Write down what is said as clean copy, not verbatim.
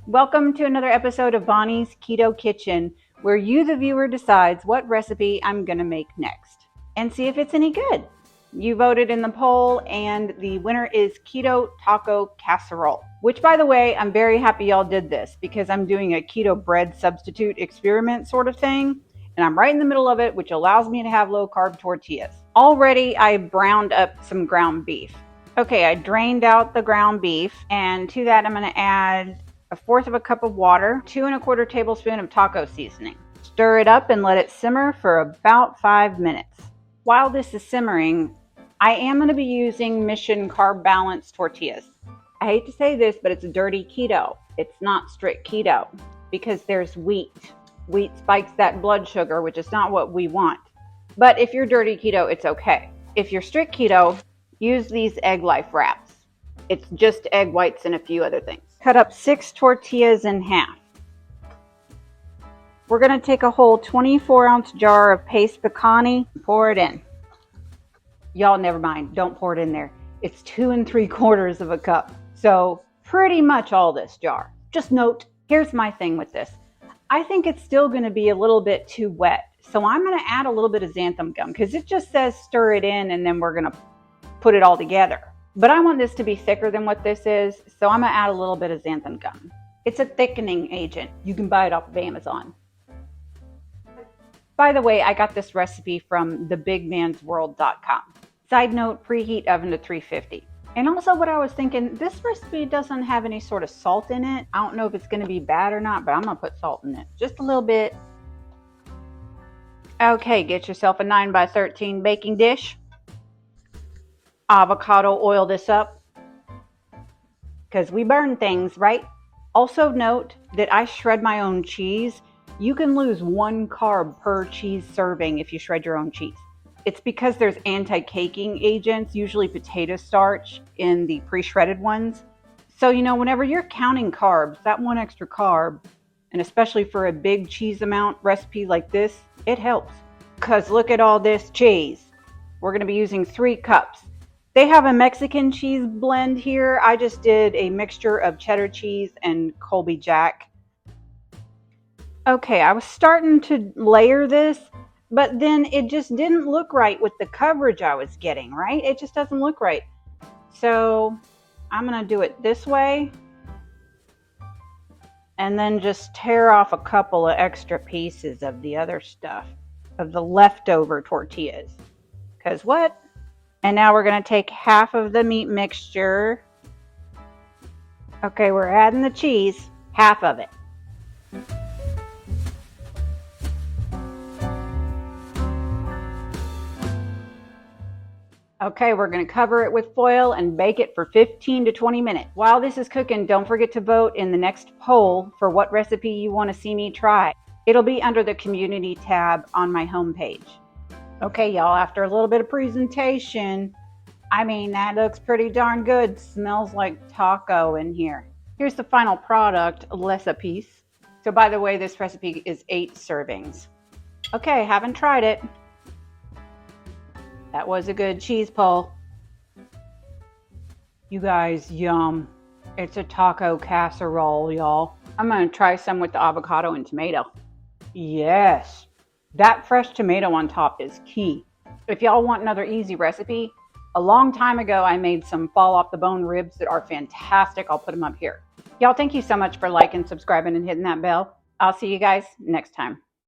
Welcome to another episode of Bonnie's Keto Kitchen, where you, the viewer, decides what recipe I'm going to make next and see if it's any good. You voted in the poll, and the winner is Keto Taco Casserole, which, by the way, I'm very happy y'all did this because I'm doing a keto bread substitute experiment sort of thing, and I'm right in the middle of it, which allows me to have low-carb tortillas. Already, I browned up some ground beef. Okay, I drained out the ground beef, and to that, I'm going to add 1/4 cup of water, 2 1/4 tablespoons of taco seasoning. Stir it up and let it simmer for about 5 minutes. While this is simmering, I am going to be using Mission Carb Balance tortillas. I hate to say this, but it's a dirty keto. It's not strict keto because there's wheat. Wheat spikes that blood sugar, which is not what we want. But if you're dirty keto, it's okay. If you're strict keto, use these Egg Life wraps. It's just egg whites and a few other things. Cut up 6 tortillas in half. We're going to take a whole 24-ounce jar of paste pecani, pour it in. Y'all, never mind, don't pour it in there. It's 2 3/4 cup. So pretty much all this jar. Just note, here's my thing with this. I think it's still going to be a little bit too wet. So I'm going to add a little bit of xanthan gum because it just says stir it in and then we're going to put it all together. But I want this to be thicker than what this is, so I'm going to add a little bit of xanthan gum. It's a thickening agent. You can buy it off of Amazon. By the way, I got this recipe from thebigmansworld.com. Side note, preheat oven to 350. And also what I was thinking, this recipe doesn't have any sort of salt in it. I don't know if it's going to be bad or not, but I'm going to put salt in it. Just a little bit. Okay, get yourself a 9x13 baking dish. Avocado oil this up because we burn things, right? Also note that I shred my own cheese. You can lose 1 carb per cheese serving if you shred your own cheese. It's because there's anti-caking agents, usually potato starch, in the pre-shredded ones. So, whenever you're counting carbs, that 1 extra carb, and especially for a big cheese amount recipe like this, it helps. Because look at all this cheese. We're going to be using 3 cups. They have a Mexican cheese blend here. I just did a mixture of cheddar cheese and Colby Jack. Okay, I was starting to layer this, but then it just didn't look right with the coverage I was getting, right? It just doesn't look right. So I'm going to do it this way and then just tear off a couple of extra pieces of the other stuff, of the leftover tortillas. Because what? And now we're going to take half of the meat mixture. Okay, we're adding the cheese, half of it. Okay, we're going to cover it with foil and bake it for 15 to 20 minutes. While this is cooking, don't forget to vote in the next poll for what recipe you want to see me try. It'll be under the community tab on my homepage. Okay, y'all, after a little bit of presentation, that looks pretty darn good. Smells like taco in here. Here's the final product, less a piece. So by the way, this recipe is 8 servings. Okay, haven't tried it. That was a good cheese pull. You guys, yum. It's a taco casserole, y'all. I'm gonna try some with the avocado and tomato. Yes. That fresh tomato on top is key. If y'all want another easy recipe, a long time ago I made some fall off the bone ribs that are fantastic. I'll put them up here. Y'all, thank you so much for liking, subscribing, and hitting that bell. I'll see you guys next time.